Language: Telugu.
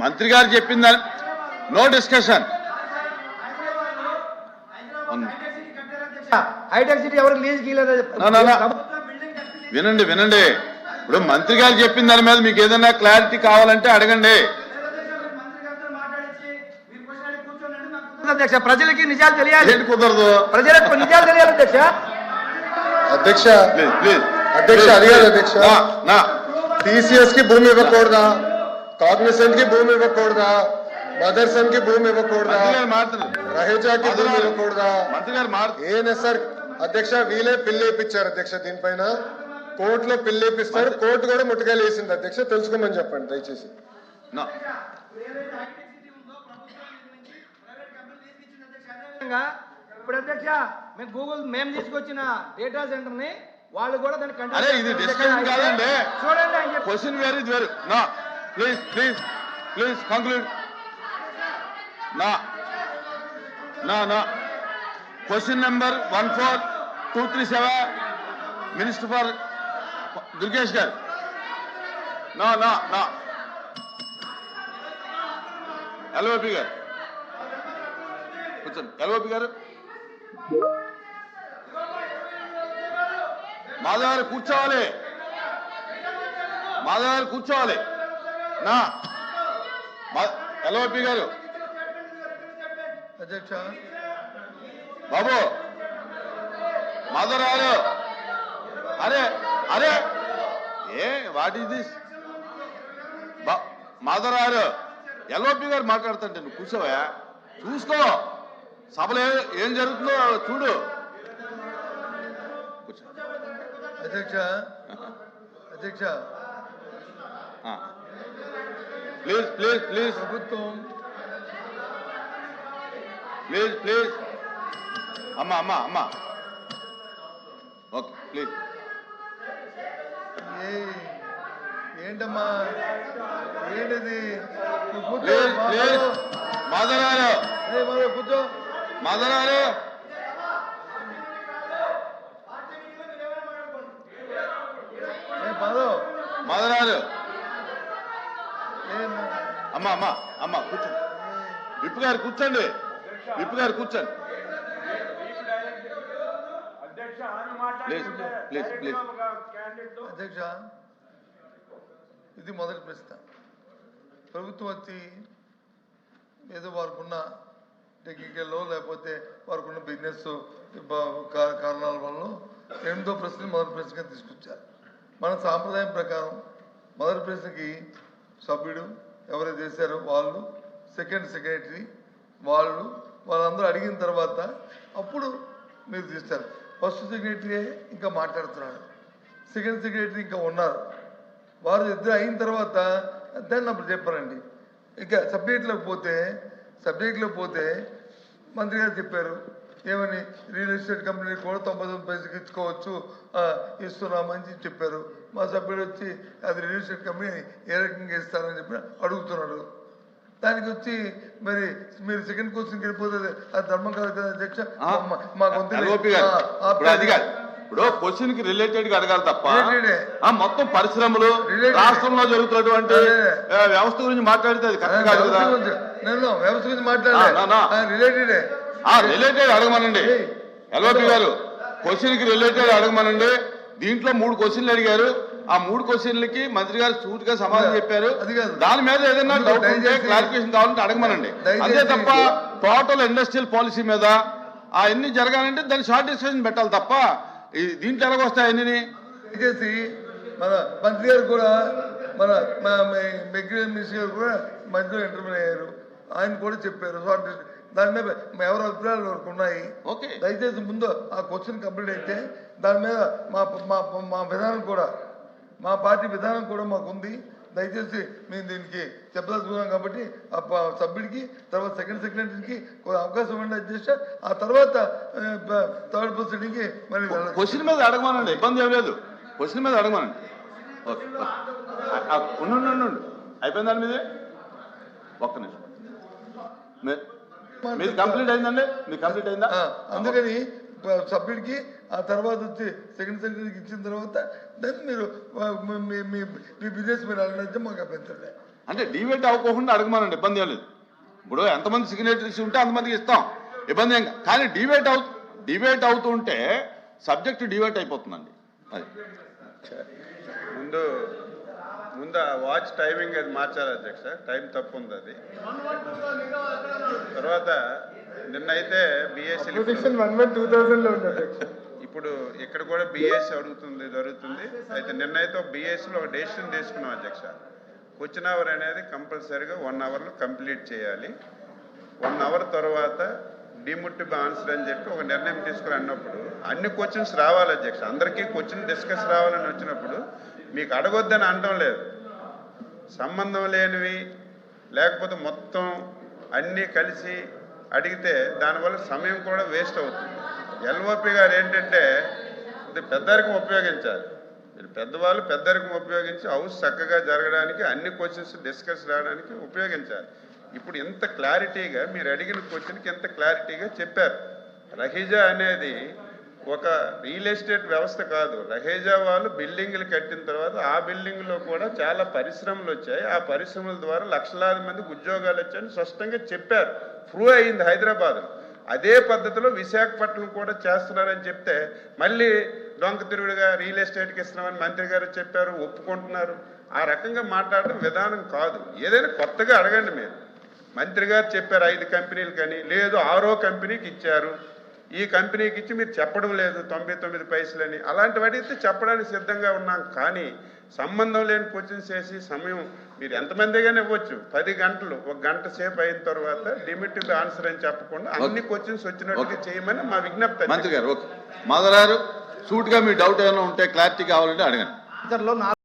మంత్రి గారు చెప్పిందని నో డిస్కషన్. హైటెక్ సిటీ ఎవరు లీజ్ వినండి వినండి, ఇప్పుడు మంత్రి గారు చెప్పిన దాని మీద మీకు ఏదైనా క్లారిటీ కావాలంటే అడగండి. అధ్యక్ష ప్రజలకి నిజాలు తెలియాలి. ఏంటి కుదరదు? ప్రజలకు నిజాలు తెలియాలి అధ్యక్ష. అధ్యక్ష ప్లీజ్ ప్లీజ్ అధ్యక్ష అడిగారు అధ్యక్ష, నా టీసీఎస్ కి భూమి ఇవ్వకూడదా, కాగ్నిసెంట్ కి భూమి ఇవ్వకూడదా, మదర్సన్ కి భూమి ఇవ్వకూడదా, రహేజాకి భూమి ఇవ్వకూడదా, మంత్రి గారు ఏఎన్ఎస్ఆర్ అధ్యక్ష వీలే పిల్లేపించారు అధ్యక్ష. దీనిపైన కోర్టులో పిల్లేపిస్తారు, కోర్టు కూడా ముట్టుకాయలు వేసింది అధ్యక్ష. తెలుసుకోమని చెప్పండి దయచేసి. ఇప్పుడు అధ్యక్ష మేము గూగుల్ మేము తీసుకొచ్చిన డేటా సెంటర్ ని వాళ్ళు కూడా దాన్ని అరే ఇది డిస్కషన్ కాదండి, చూడండి క్వశ్చన్ వేరు ఇది వేరు. నా ప్లీజ్ ప్లీజ్ ప్లీజ్ కంక్లూడ్. నా నా నా question number 14237 minister for Durgesh గారు. నా నా నా ఎల్ఓపి గారు కూర్చోండి. ఎల్ఓపి గారు మాధవ్ గారు కూర్చోవాలి, మాధవ్ గారు కూర్చోవాలి. నా ఎల్ఓపి గారు అధ్యక్ష బాబు మాధవ్ గారు, అరే అరే ఏ వాట్ ఈస్ దిస్? మాధవ్ గారు ఎల్ఓపి గారు మాట్లాడుతుంటే నువ్వు కూర్చోవా, చూసుకో సభలో ఏం జరుగుతుందో చూడు. అధ్యక్ష అధ్యక్ష ప్లీజ్ ప్లీజ్ ప్లీజ్ ప్రభుత్వం ప్లీజ్ ప్లీజ్ అమ్మా అమ్మా అమ్మా ఓకే ప్లీజ్. ఏంటమ్మా ఏంటిది? ప్లీజ్ ప్లీజ్ మాధవ్ గారు, కూర్చో మాధవ్ గారు మాధవ్ గారు అమ్మా అమ్మా అమ్మా కూర్చోండి. విప్ గారు కూర్చోండి, విప్ గారు కూర్చోండి. Please please please. అధ్యక్ష ఇది మొదటి ప్రశ్న. ప్రభుత్వం వచ్చి ఏదో వారికున్న టెక్నికల్లో లేకపోతే వారికున్న బిజినెస్ కారణాల వల్ల 8వ ప్రశ్న మొదటి ప్రశ్నగా తీసుకొచ్చారు. మన సాంప్రదాయం ప్రకారం మొదటి ప్రశ్నకి సభ్యుడు ఎవరైతే చేశారో వాళ్ళు, సెకండ్ సెక్రటరీ వాళ్ళందరూ అడిగిన తర్వాత అప్పుడు మీరు తీస్తారు. ఫస్ట్ సెక్రటరీ ఇంకా మాట్లాడుతున్నాడు, సెకండ్ సెక్రటరీ ఇంకా ఉన్నారు, వారు ఇద్దరు అయిన తర్వాత దాన్ని అప్పుడు చెప్పారండి. ఇంకా సబ్జెక్ట్లోకి పోతే మంత్రి గారు చెప్పారు ఏమని, రియల్ ఎస్టేట్ కంపెనీ కూడా 99 పైసలకి ఇచ్చుకోవచ్చు ఇస్తున్నామని చెప్పారు. మా సభ్యుడు వచ్చి అది రియల్ ఎస్టేట్ కంపెనీ ఏ రకంగా ఇస్తారని చెప్పి అడుగుతున్నాడు. దానికి వచ్చి మరి మీరు సెకండ్ క్వశ్చన్కి వెళ్ళిపోతుంది, అది ధర్మం కాదు కదా అధ్యక్ష. ఇప్పుడు క్వశ్చన్ కి రిలేటెడ్ గా అడగాలి తప్ప మొత్తం పరిశ్రమలు రాష్ట్రంలో జరుగుతున్నటువంటి వ్యవస్థ గురించి మాట్లాడితే అది కరెక్ట్ కాదు కదా. నేను వ్యవస్థ గురించి మాట్లాడే రిలేటెడ్ అడగమనండి. ఎల్ఓపి గారు క్వశ్చన్ కి రిలేటెడ్ అడగమనండి. దీంట్లో 3 క్వశ్చన్లు అడిగారు, ఆ 3 క్వశ్చన్లకి మంత్రి గారు సూటిగా సమాధానం చెప్పారు. దాని మీద ఏదైనా డౌట్ ఉంటే క్లారిఫికేషన్ కావాలంటే అడగమనండి. అంతే తప్ప టోటల్ ఇండస్ట్రియల్ పాలసీ మీద అవన్నీ జరగాలంటే దాన్ని షార్ట్ డిస్కషన్ పెట్టాలి తప్ప దీంట్లో ఎలాగొస్తాయి అన్ని. దయచేసి మన మంత్రి గారు కూడా మన మినిస్టర్ గారు కూడా మధ్యలో ఇంటర్వ్యూ అయ్యారు, ఆయన కూడా చెప్పారు షార్ట్ డిస్కషన్. దాని మీద ఎవరి అభిప్రాయాలు వరకు ఉన్నాయి. దయచేసి ముందు ఆ క్వశ్చన్ కంప్లీట్ అయితే దాని మీద మా విధానం కూడా, మా పార్టీ విధానం కూడా మాకు ఉంది. దయచేసి మేము దీనికి చెప్పదలుచుకున్నాం కాబట్టి ఆ సభ్యుడికి తర్వాత సెకండ్ సెక్రటరీకి అవకాశం ఇవ్వండి అధ్యక్ష. ఆ తర్వాత థర్డ్ పర్సన్కి మరి క్వశ్చన్ మీద అడగమనండి, ఇబ్బంది ఏం లేదు. క్వశ్చన్ మీద అడగమనండి. ఓకే ఉండు అయిపోయింది. దాని మీదే ఒక్క నిమిషం. మీది కంప్లీట్ అయిందండి, మీకు కంప్లీట్ అయిందా? అందుకని సభ్యుడికి ఆ తర్వాత వచ్చి సెకండ్ సెంటర్కి ఇచ్చిన తర్వాత దాన్ని మీరు మీ బిజినెస్ మీరు అడిగితే మాకు అభ్యంతరం లేదు. అంటే డిబేట్ అవ్వకుండా అడగమనండి, ఇబ్బంది ఏం లేదు. ఇప్పుడు ఎంతమంది సిగ్నేచర్స్ ఉంటే అంతమందికి ఇస్తాం, ఇబ్బంది ఏం కాదు. కానీ డిబేట్ అవుతుంటే సబ్జెక్ట్ డిబేట్ అయిపోతుందండి. అది ముందు వాచ్ టైమింగ్ అది మార్చాలి అధ్యక్ష, టైం తప్పు ఉంది అది. తర్వాత నిన్నైతే బిఎస్సీ ఇప్పుడు ఇక్కడ కూడా బిఎస్సీ జరుగుతుంది. అయితే నిన్నైతే బిఎస్సీలో ఒక డెసిషన్ తీసుకున్నాం అధ్యక్ష. క్వశ్చన్ అవర్ అనేది కంపల్సరీగా 1 అవర్లో కంప్లీట్ చేయాలి. 1 అవర్ తర్వాత డిముట్టిబుల్ ఆన్సర్ అని చెప్పి ఒక నిర్ణయం తీసుకుని అన్నప్పుడు అన్ని క్వశ్చన్స్ రావాలి అధ్యక్ష. అందరికీ క్వశ్చన్ డిస్కస్ రావాలని వచ్చినప్పుడు మీకు అడగొద్దని అనడం లేదు. సంబంధం లేనివి లేకపోతే మొత్తం అన్నీ కలిసి అడిగితే దానివల్ల సమయం కూడా వేస్ట్ అవుతుంది. ఎల్ఓపి గారు ఏంటంటే ఇది పెద్దరికం ఉపయోగించాలి. మీరు పెద్దవాళ్ళు పెద్దరికం ఉపయోగించి హౌస్ చక్కగా జరగడానికి అన్ని క్వశ్చన్స్ డిస్కస్ రావడానికి ఉపయోగించాలి. ఇప్పుడు ఇంత క్లారిటీగా మీరు అడిగిన క్వశ్చన్కి ఎంత క్లారిటీగా చెప్పారు. రహీజా అనేది ఒక రియల్ ఎస్టేట్ వ్యవస్థ కాదు. రహేజా వాళ్ళు బిల్డింగ్లు కట్టిన తర్వాత ఆ బిల్డింగ్లో కూడా చాలా పరిశ్రమలు వచ్చాయి. ఆ పరిశ్రమల ద్వారా లక్షలాది మందికి ఉద్యోగాలు వచ్చాయని స్పష్టంగా చెప్పారు. ప్రూవ్ అయింది హైదరాబాద్లో. అదే పద్ధతిలో విశాఖపట్నం కూడా చేస్తున్నారని చెప్తే మళ్ళీ డొంక తిరుగుడుగా రియల్ ఎస్టేట్కి ఇస్తున్నామని మంత్రి గారు చెప్పారు, ఒప్పుకుంటున్నారు. ఆ రకంగా మాట్లాడడం విధానం కాదు. ఏదైనా కొత్తగా అడగండి. మీరు మంత్రి గారు చెప్పారు 5 కంపెనీలు కానీ, లేదు 6వ కంపెనీకి ఇచ్చారు, ఈ కంపెనీకి ఇచ్చి మీరు చెప్పడం లేదు 99 పైసలని. అలాంటివి అడిగితే చెప్పడానికి సిద్ధంగా ఉన్నాం. కానీ సంబంధం లేని క్వశ్చన్స్ చేసి సమయం మీరు ఎంతమందిగానే ఇవ్వచ్చు. 10 గంటలు 1 గంట సేపు అయిన తర్వాత డిమిటివ్ ఆన్సర్ అని చెప్పకుండా అన్ని క్వశ్చన్స్ వచ్చినట్టుగా చేయమని మా విజ్ఞప్తి. మంత్రి గారు ఓకే, మాధవరారు సూట్ గా మీ డౌట్ ఏమైనా ఉంటే క్లారిటీ కావాలంటే అడగండి.